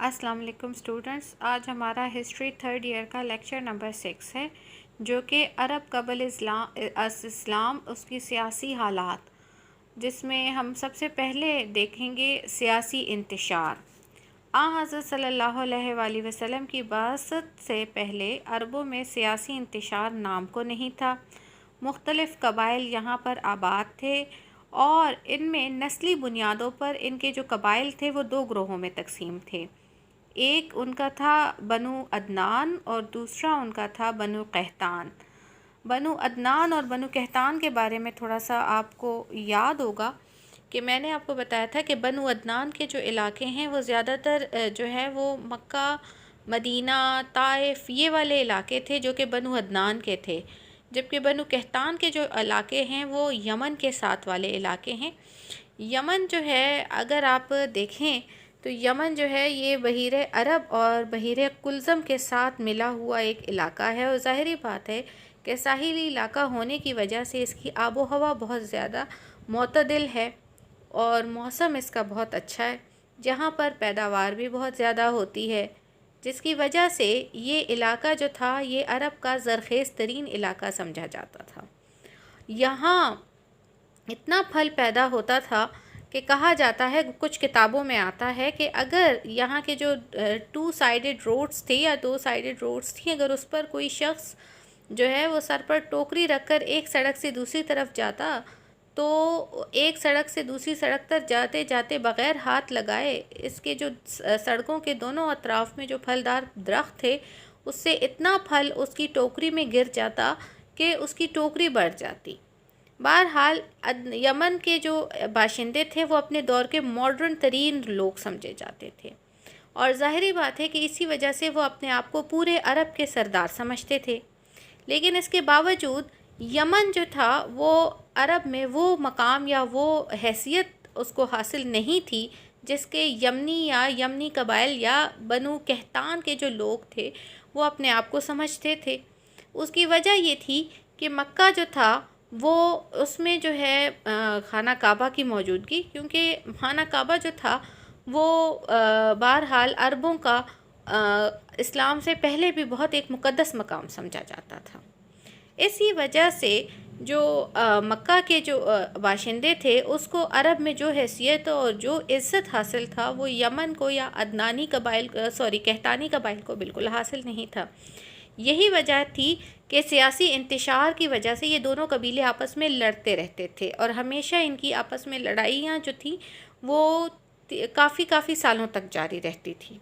अस्सलाम वालेकुम स्टूडेंट्स। आज हमारा हिस्ट्री थर्ड ईयर का लेक्चर नंबर 6 है, जो कि अरब कबल इस्लाम उसकी सियासी हालात, जिसमें हम सबसे पहले देखेंगे सियासी इंतशार। हज़रत सल्लल्लाहु अलैहि वसल्लम की बासत से पहले अरबों में सियासी इंतशार नाम को नहीं था। मुख्तलिफ़ कबाइल यहाँ पर आबाद थे और इनमें नस्ली बुनियादों पर इनके जो कबाइल थे वो दो ग्रोहों में तकसीम थे। एक उनका था बनु अदनान और दूसरा उनका था बनु कहतान। बनु अदनान और बनु कहतान के बारे में थोड़ा सा आपको याद होगा कि मैंने आपको बताया था कि बनु अदनान के जो इलाके हैं वो ज़्यादातर जो है वो मक्का, मदीना, ताइफ ये वाले इलाके थे जो कि बनु अदनान के थे, जबकि बनु कहतान के जो इलाके हैं वो यमन के साथ वाले इलाके हैं। यमन जो है अगर आप देखें तो यमन जो है ये बहीर अरब और बहीर कुल्ज़म के साथ मिला हुआ एक इलाका है, और ज़ाहिरी बात है कि साहिली इलाका होने की वजह से इसकी आबो हवा बहुत ज़्यादा मोतदिल है और मौसम इसका बहुत अच्छा है, जहाँ पर पैदावार भी बहुत ज़्यादा होती है, जिसकी वजह से ये इलाका जो था ये अरब का ज़रख़ेज़ तरीन इलाका समझा जाता था। यहाँ इतना फल पैदा होता था कि कहा जाता है, कुछ किताबों में आता है कि अगर यहाँ के जो 2 साइडेड रोड्स थे या 2 साइडेड रोड्स थी, अगर उस पर कोई शख्स जो है वो सर पर टोकरी रखकर एक सड़क से दूसरी तरफ जाता, तो एक सड़क से दूसरी सड़क तक जाते जाते बग़ैर हाथ लगाए इसके जो सड़कों के दोनों अतराफ़ में जो फलदार दरख्त थे उससे इतना फल उसकी टोकरी में गिर जाता कि उसकी टोकरी बढ़ जाती। बहरहाल यमन के जो बाशिंदे थे वो अपने दौर के मॉडर्न तरीन लोग समझे जाते थे, और ज़ाहिरी बात है कि इसी वजह से वो अपने आप को पूरे अरब के सरदार समझते थे। लेकिन इसके बावजूद यमन जो था वो अरब में वो मकाम या वो हैसियत उसको हासिल नहीं थी जिसके यमनी कबाइल या बनु कहतान के जो लोग थे वो अपने आप को समझते थे। उसकी वजह ये थी कि मक्का जो था वो उसमें जो है खाना काबा की मौजूदगी, क्योंकि खाना काबा जो था वो बहरहाल अरबों का इस्लाम से पहले भी बहुत एक मुक़द्दस मकाम समझा जाता था। इसी वजह से जो मक्का के जो बाशिंदे थे उसको अरब में जो हैसियत और जो इज़्ज़त हासिल था वो यमन को या अदनानी कबाइल कहतानी कबाइल को बिल्कुल हासिल नहीं था। यही वजह थी कि सियासी इंतशार की वजह से ये दोनों कबीले आपस में लड़ते रहते थे, और हमेशा इनकी आपस में लड़ाइयाँ जो थी वो काफ़ी सालों तक जारी रहती थी।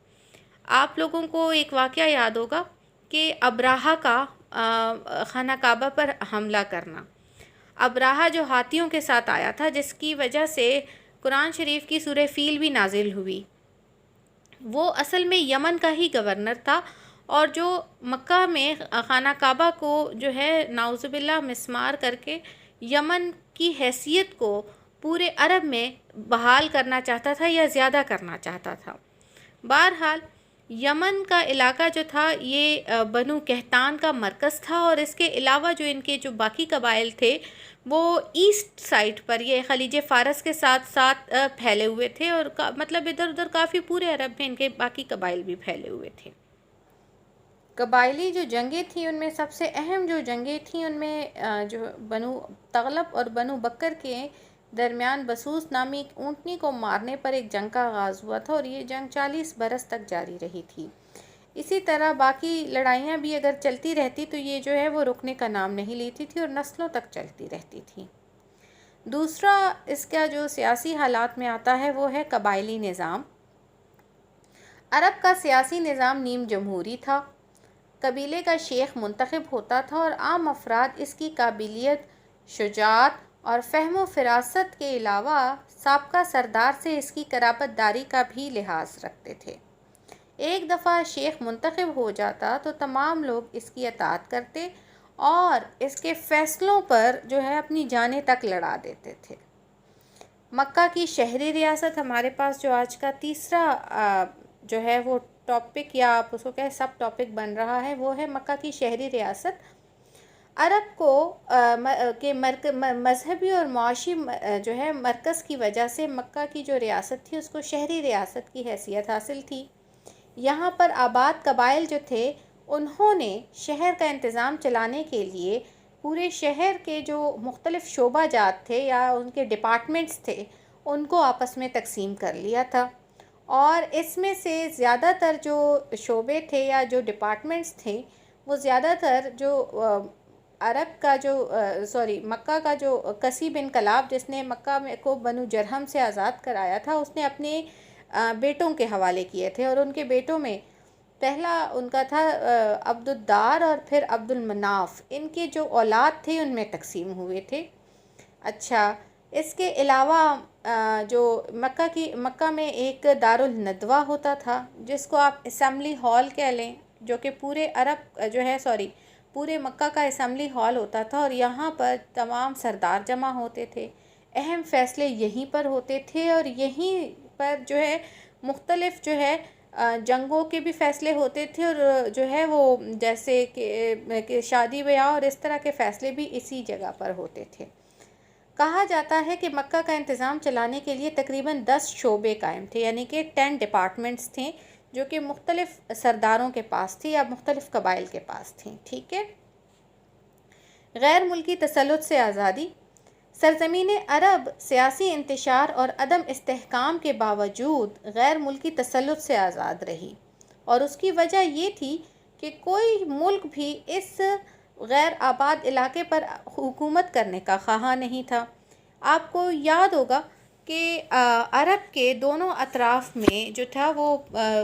आप लोगों को एक वाक़या याद होगा कि अब्राहा का खाना काबा पर हमला करना। अब्राहा जो हाथियों के साथ आया था, जिसकी वजह से कुरान शरीफ की सूरह फ़ील भी नाजिल हुई, वो असल में यमन का ही गवर्नर था, और जो मक्का में खाना काबा को जो है नाउज़ुबिल्लाह मिस्मार करके यमन की हैसियत को पूरे अरब में बहाल करना चाहता था या ज़्यादा करना चाहता था। बहरहाल यमन का इलाका जो था ये बनु कहतान का मरकज़ था, और इसके अलावा जो इनके जो बाकी कबाइल थे वो ईस्ट साइड पर ये खलीज फ़ारस के साथ साथ फैले हुए थे, और मतलब इधर उधर काफ़ी पूरे अरब में इनके बाकी कबाइल भी फैले हुए थे। कबायली जो जंगें थी उनमें सबसे अहम जो जंगें थी उनमें जो बनु तगलब और बनु बकर के दरमियान बसूस नामी ऊँटनी को मारने पर एक जंग का आगाज़ हुआ था, और ये जंग 40 बरस तक जारी रही थी। इसी तरह बाकी लड़ाइयाँ भी अगर चलती रहती तो ये जो है वो रुकने का नाम नहीं लेती थी और नस्लों तक चलती रहती थी। दूसरा इसका जो सियासी हालात में आता है वो है कबायली निज़ाम। अरब का सियासी निज़ाम नीम जमहूरी था। कबीले का शेख मुंतखब होता था, और आम अफराद इसकी काबिलियत, शुजाअत और फ़हम फ़िरासत के अलावा साबका सरदार से इसकी कराबतदारी का भी लिहाज रखते थे। एक दफ़ा शेख मुंतखब हो जाता तो तमाम लोग इसकी अताअत करते और इसके फ़ैसलों पर जो है अपनी जानें तक लड़ा देते थे। मक्का की शहरी रियासत हमारे पास जो आज का तीसरा जो है वो टॉपिक या आप उसको कहें सब टॉपिक बन रहा है, वो है मक्का की शहरी रियासत। अरब को के मजहबी और मुआशी जो है मरकज़ की वजह से मक्का की जो रियासत थी उसको शहरी रियासत की हैसियत हासिल थी। یہاں پر آباد قبائل جو تھے انہوں نے شہر کا انتظام چلانے کے لیے پورے شہر کے جو مختلف شعبہ جات تھے یا ان کے ڈپارٹمنٹس تھے ان کو آپس میں تقسیم کر لیا تھا، اور اس میں سے زیادہ تر جو شعبے تھے یا جو ڈپارٹمنٹس تھے وہ زیادہ تر جو عرب کا جو مکہ کا جو کسی بن کلاب جس نے مکہ میں کو بنو جرہم سے آزاد کرایا تھا، اس نے اپنے بیٹوں کے حوالے کیے تھے، اور ان کے بیٹوں میں پہلا ان کا تھا عبد الدار اور پھر عبد المناف، ان کے جو اولاد تھے ان میں تقسیم ہوئے تھے۔ اچھا، اس کے علاوہ جو مکہ میں ایک دارالندوہ ہوتا تھا جس کو آپ اسمبلی ہال کہہ لیں، جو کہ پورے مکہ کا اسمبلی ہال ہوتا تھا، اور یہاں پر تمام سردار جمع ہوتے تھے، اہم فیصلے یہیں پر ہوتے تھے، اور یہیں پر جو ہے مختلف جو ہے جنگوں کے بھی فیصلے ہوتے تھے، اور جو ہے وہ جیسے کہ شادی بیاہ اور اس طرح کے فیصلے بھی اسی جگہ پر ہوتے تھے۔ کہا جاتا ہے کہ مکہ کا انتظام چلانے کے لیے تقریباً 10 شعبے قائم تھے، یعنی کہ 10 ڈپارٹمنٹس تھیں جو کہ مختلف سرداروں کے پاس تھی یا مختلف قبائل کے پاس تھیں، ٹھیک ہے۔ غیر ملکی تسلط سے آزادی۔ سرزمین عرب سیاسی انتشار اور عدم استحکام کے باوجود غیر ملکی تسلط سے آزاد رہی، اور اس کی وجہ یہ تھی کہ کوئی ملک بھی اس غیر آباد علاقے پر حکومت کرنے کا خواہاں نہیں تھا۔ آپ کو یاد ہوگا کہ عرب کے دونوں اطراف میں جو تھا وہ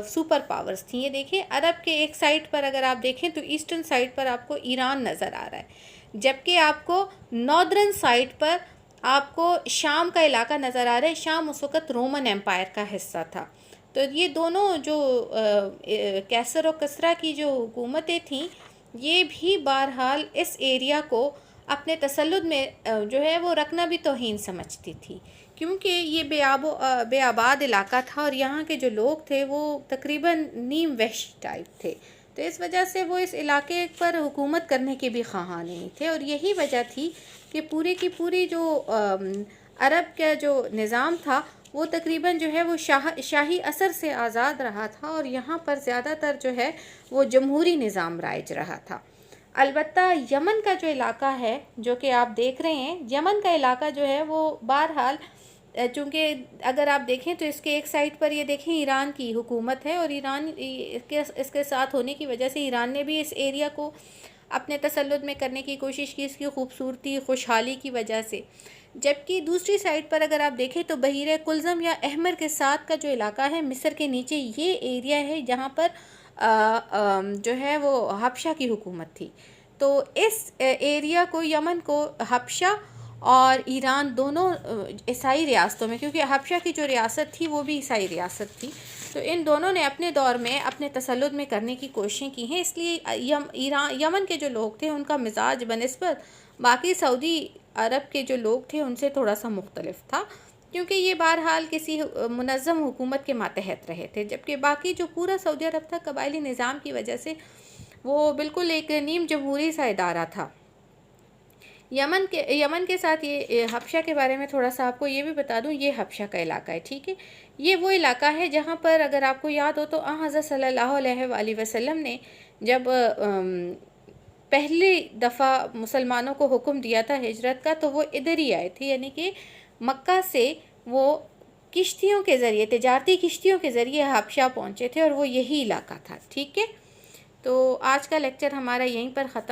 سپر پاورز تھیں۔ یہ دیکھیں، عرب کے ایک سائڈ پر اگر آپ دیکھیں تو ایسٹرن سائڈ پر آپ کو ایران نظر آ رہا ہے، جبکہ آپ کو ناردرن سائڈ پر آپ کو شام کا علاقہ نظر آ رہا ہے۔ شام اس وقت رومن ایمپائر کا حصہ تھا۔ تو یہ دونوں جو کیسر و کسرا کی جو حکومتیں تھیں، یہ بھی بہرحال اس ایریا کو اپنے تسلط میں جو ہے وہ رکھنا بھی توہین سمجھتی تھی، کیونکہ یہ بے آباد علاقہ تھا، اور یہاں کے جو لوگ تھے وہ تقریباً نیم وحشی ٹائپ تھے، تو اس وجہ سے وہ اس علاقے پر حکومت کرنے کے بھی خواہاں نہیں تھے، اور یہی وجہ تھی کہ پوری کی پوری جو عرب کا جو نظام تھا وہ تقریباً جو ہے وہ شاہی اثر سے آزاد رہا تھا، اور یہاں پر زیادہ تر جو ہے وہ جمہوری نظام رائج رہا تھا۔ البتہ یمن کا جو علاقہ ہے جو کہ آپ دیکھ رہے ہیں، یمن کا علاقہ جو ہے وہ بہرحال چونکہ اگر آپ دیکھیں تو اس کے ایک سائڈ پر یہ دیکھیں ایران کی حکومت ہے، اور ایران اس کے ساتھ ہونے کی وجہ سے ایران نے بھی اس ایریا کو اپنے تسلط میں کرنے کی کوشش کی، اس کی خوبصورتی خوشحالی کی وجہ سے، جبکہ دوسری سائڈ پر اگر آپ دیکھیں تو بحیرہ کلزم یا احمر کے ساتھ کا جو علاقہ ہے مصر کے نیچے، یہ ایریا ہے جہاں پر جو ہے وہ حبشہ کی حکومت تھی۔ تو اس ایریا کو، یمن کو، حبشہ اور ایران دونوں عیسائی ریاستوں میں، کیونکہ حبشہ کی جو ریاست تھی وہ بھی عیسائی ریاست تھی، تو ان دونوں نے اپنے دور میں اپنے تسلط میں کرنے کی کوششیں کی ہیں، اس لیے یمن کے جو لوگ تھے ان کا مزاج بنسبت باقی سعودی عرب کے جو لوگ تھے ان سے تھوڑا سا مختلف تھا، کیونکہ یہ بہرحال کسی منظم حکومت کے ماتحت رہے تھے، جبکہ باقی جو پورا سعودی عرب تھا قبائلی نظام کی وجہ سے وہ بالکل ایک نیم جمہوری سا ادارہ تھا۔ یمن کے ساتھ یہ حبشہ کے بارے میں تھوڑا سا آپ کو یہ بھی بتا دوں، یہ حبشہ کا علاقہ ہے، ٹھیک ہے۔ یہ وہ علاقہ ہے جہاں پر اگر آپ کو یاد ہو تو حضرت صلی اللہ علیہ وآلہ وسلم نے جب پہلی دفعہ مسلمانوں کو حکم دیا تھا ہجرت کا تو وہ ادھر ہی آئے تھے، یعنی کہ مکہ سے وہ کشتیوں کے ذریعے، تجارتی کشتیوں کے ذریعے حبشہ پہنچے تھے، اور وہ یہی علاقہ تھا، ٹھیک ہے۔ تو آج کا لیکچر ہمارا یہیں پر ختم